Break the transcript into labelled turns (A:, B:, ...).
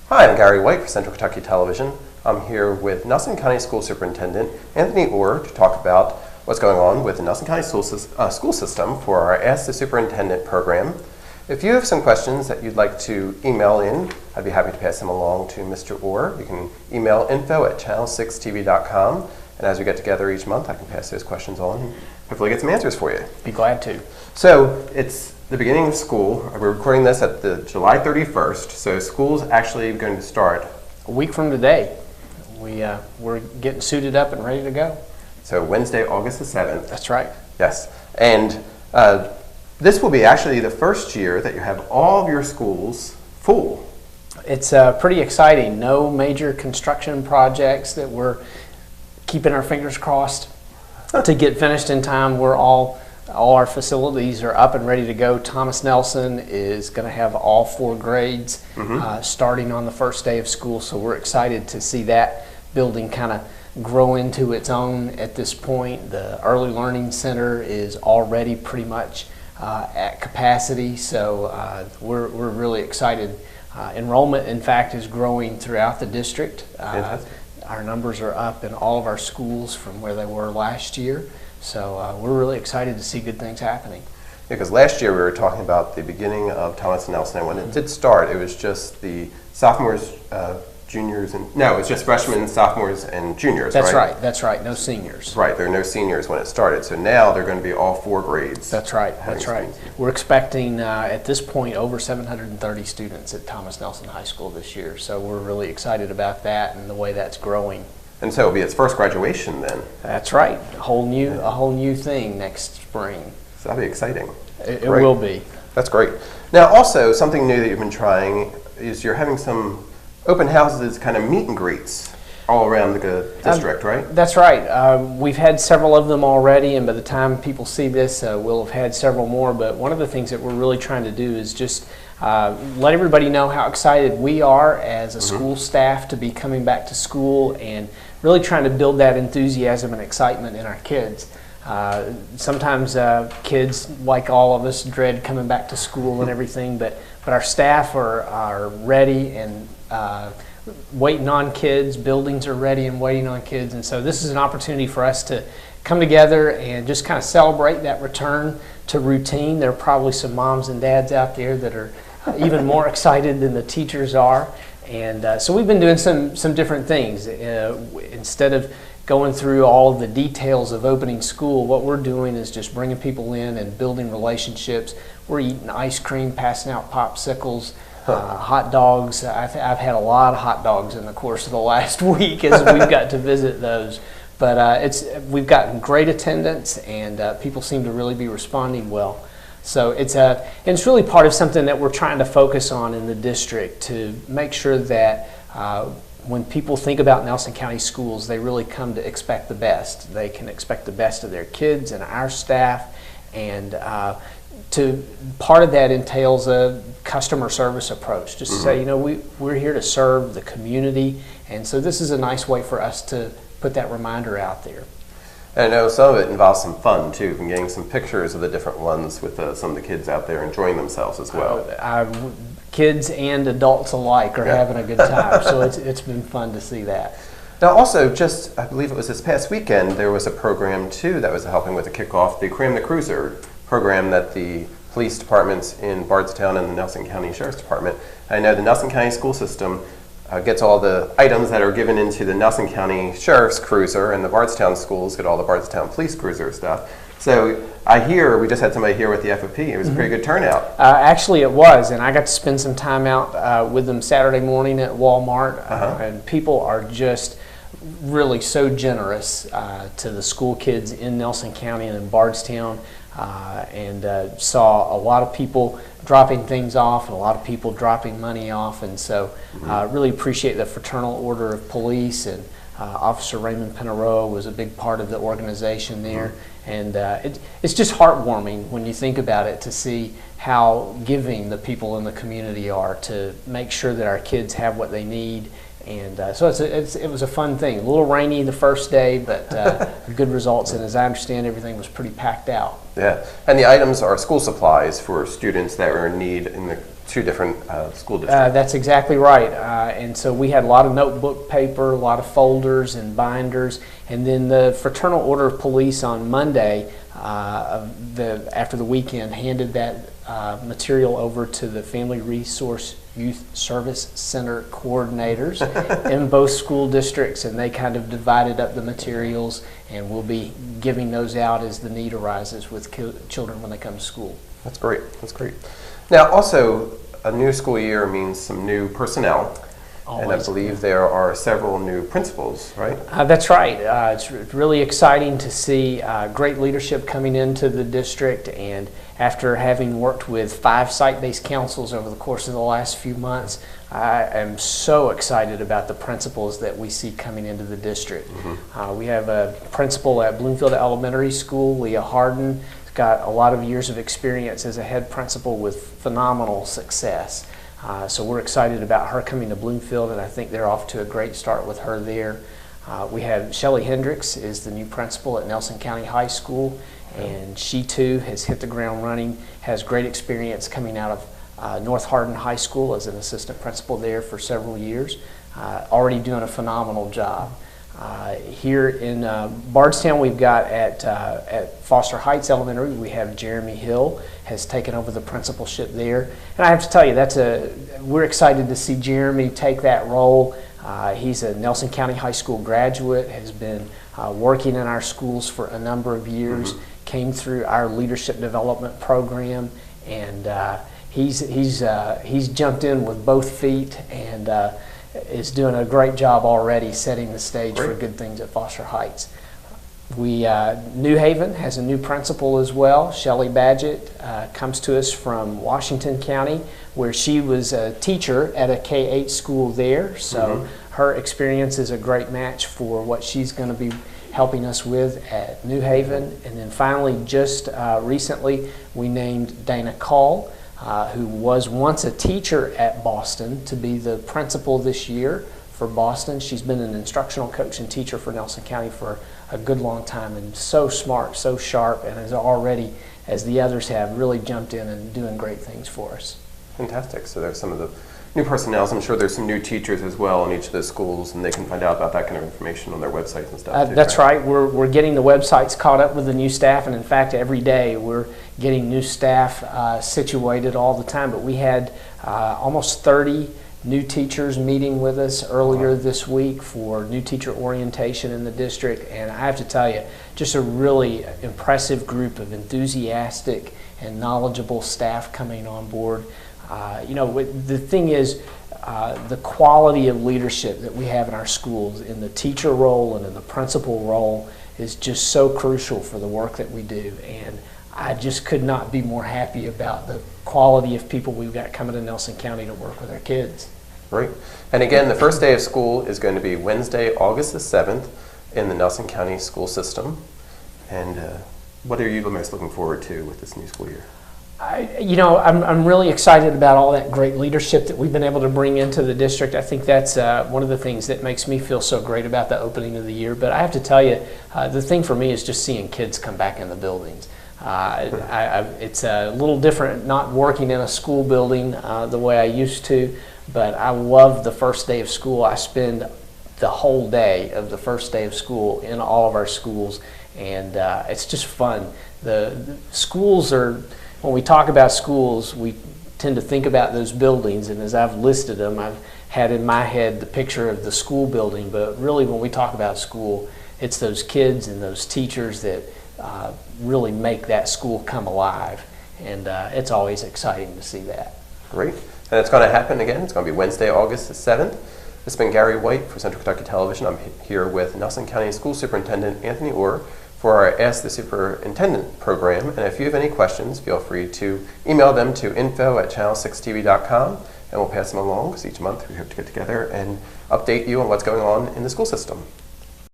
A: Hi, I'm Gary White for Central Kentucky Television. I'm here with Nelson County School Superintendent Anthony Orr to talk about what's going on with the Nelson County school system for our Ask the Superintendent program. If you have some questions that you'd like to email in, I'd be happy to pass them along to Mr. Orr. You can email info@channel6tv.com, and as we get together each month, I can pass those questions on and hopefully get some answers for you.
B: Be glad to.
A: So it's the beginning of school. We're recording this at the July 31st, so school's actually going to start
B: A week from today. We're getting suited up and ready to go.
A: So Wednesday, August the 7th.
B: That's right.
A: Yes, and this will be actually the first year that you have all of your schools full.
B: It's pretty exciting. No major construction projects that we're keeping our fingers crossed to get finished in time. All our facilities are up and ready to go. Thomas Nelson is going to have all 4 grades starting on the first day of school, so we're excited to see that building kind of grow into its own at this point. The Early Learning Center is already pretty much at capacity, so we're really excited. Enrollment, in fact, is growing throughout the district. Our numbers are up in all of our schools from where they were last year, so we're really excited to see good things happening.
A: Because last year we were talking about the beginning of Thomas Nelson, and when it did start, it was just the sophomores, juniors, and no, it was just freshmen, sophomores, and juniors.
B: That's right. That's right. No seniors.
A: Right. There are no seniors when it started. So now they're going to be all 4 grades.
B: That's right. That's right. We're expecting at this point over 730 students at Thomas Nelson High School this year. So we're really excited about that and the way that's growing.
A: And so it'll be its first graduation then.
B: That's right. A whole new thing next spring.
A: So that'll be exciting.
B: It will be.
A: That's great. Now also something new that you've been trying is you're having some open houses, kind of meet and greets all around the district, right?
B: That's right. We've had several of them already, and by the time people see this, we'll have had several more. But one of the things that we're really trying to do is just let everybody know how excited we are as a school staff to be coming back to school, and really trying to build that enthusiasm and excitement in our kids. Sometimes kids, like all of us, dread coming back to school and everything, but our staff are ready and waiting on kids. Buildings are ready and waiting on kids, and so this is an opportunity for us to come together and just kind of celebrate that return to routine. There are probably some moms and dads out there that are even more excited than the teachers are, and so we've been doing some different things. Instead of going through all of the details of opening school, what we're doing is just bringing people in and building relationships. We're eating ice cream, passing out popsicles, hot dogs. I've had a lot of hot dogs in the course of the last week as we've got to visit those. But we've gotten great attendance, and people seem to really be responding well. So it's really part of something that we're trying to focus on in the district to make sure that when people think about Nelson County schools, they really come to expect the best. They can expect the best of their kids and our staff, and part of that entails a customer service approach, just to say, we're here to serve the community, and so this is a nice way for us to put that reminder out there.
A: And I know some of it involves some fun too, from getting some pictures of the different ones with some of the kids out there enjoying themselves as well.
B: Kids and adults alike are having a good time, so it's been fun to see that.
A: Now also, I believe it was this past weekend, there was a program too that was helping with the kickoff, the Cram the Cruiser program that the police departments in Bardstown and the Nelson County Sheriff's Department. I know the Nelson County school system gets all the items that are given into the Nelson County Sheriff's Cruiser, and the Bardstown schools get all the Bardstown Police Cruiser stuff. So I hear, we just had somebody here with the FOP, it was a pretty good turnout. Actually
B: it was, and I got to spend some time out with them Saturday morning at Walmart, and people are just really so generous to the school kids in Nelson County and in Bardstown, and saw a lot of people dropping things off and a lot of people dropping money off, and so really appreciate the Fraternal Order of Police, and Officer Raymond Penaroa was a big part of the organization there, and it's just heartwarming when you think about it to see how giving the people in the community are to make sure that our kids have what they need. And so it was a fun thing. A little rainy the first day, but good results. And as I understand, everything was pretty packed out.
A: Yeah, and the items are school supplies for students that are in need in the two different school districts.
B: That's exactly right. And so we had a lot of notebook paper, a lot of folders and binders. And then the Fraternal Order of Police on Monday, after the weekend, handed that material over to the Family Resource Youth Service Center coordinators in both school districts, and they kind of divided up the materials, and we'll be giving those out as the need arises with children when they come to school.
A: That's great. That's great. Now, also, a new school year means some new personnel.
B: Always.
A: And I believe there are several new principals, right?
B: That's right. It's really exciting to see great leadership coming into the district, and after having worked with 5 site-based councils over the course of the last few months, I am so excited about the principals that we see coming into the district. Mm-hmm. We have a principal at Bloomfield Elementary School, Leah Harden. She's got a lot of years of experience as a head principal with phenomenal success. So we're excited about her coming to Bloomfield, and I think they're off to a great start with her there. We have Shelley Hendricks is the new principal at Nelson County High School, and she too has hit the ground running, has great experience coming out of North Hardin High School as an assistant principal there for several years, already doing a phenomenal job. Here in Bardstown, we've got at Foster Heights Elementary, we have Jeremy Hill has taken over the principalship there. And I have to tell you, we're excited to see Jeremy take that role. He's a Nelson County High School graduate, has been working in our schools for a number of years, came through our leadership development program, and he's jumped in with both feet and is doing a great job already setting the stage for good things at Foster Heights. New Haven has a new principal as well. Shelley Badgett comes to us from Washington County, where she was a teacher at a K-8 school there. So her experience is a great match for what she's going to be helping us with at New Haven. And then finally, just recently, we named Dana Call, who was once a teacher at Boston, to be the principal this year for Boston. She's been an instructional coach and teacher for Nelson County for a good long time, and so smart, so sharp, and has already, as the others have, really jumped in and doing great things for us.
A: Fantastic. So there's some of the new personnel. I'm sure there's some new teachers as well in each of the schools, and they can find out about that kind of information on their websites and stuff too.
B: That's right. We're getting the websites caught up with the new staff, and in fact, every day we're getting new staff situated all the time. But we had almost 30 new teachers meeting with us earlier this week for new teacher orientation in the district, and I have to tell you, just a really impressive group of enthusiastic and knowledgeable staff coming on board. The thing is, the quality of leadership that we have in our schools in the teacher role and in the principal role is just so crucial for the work that we do, and I just could not be more happy about the quality of people we've got coming to Nelson County to work with our kids.
A: Great. And again, the first day of school is going to be Wednesday, August the 7th in the Nelson County school system. And what are you most looking forward to with this new school year?
B: I'm really excited about all that great leadership that we've been able to bring into the district. I think that's one of the things that makes me feel so great about the opening of the year. But I have to tell you, the thing for me is just seeing kids come back in the buildings. It's a little different not working in a school building the way I used to, but I love the first day of school. I spend the whole day of the first day of school in all of our schools, and it's just fun. The schools are, when we talk about schools, we tend to think about those buildings, and as I've listed them, I've had in my head the picture of the school building, but really when we talk about school, it's those kids and those teachers that really make that school come alive, and it's always exciting to see that.
A: Great. And it's going to happen again. It's going to be Wednesday, August the 7th. This has been Gary White for Central Kentucky Television. I'm here with Nelson County School Superintendent Anthony Orr for our Ask the Superintendent program. And if you have any questions, feel free to email them to info@channel6tv.com, and we'll pass them along, because each month we hope to get together and update you on what's going on in the school system.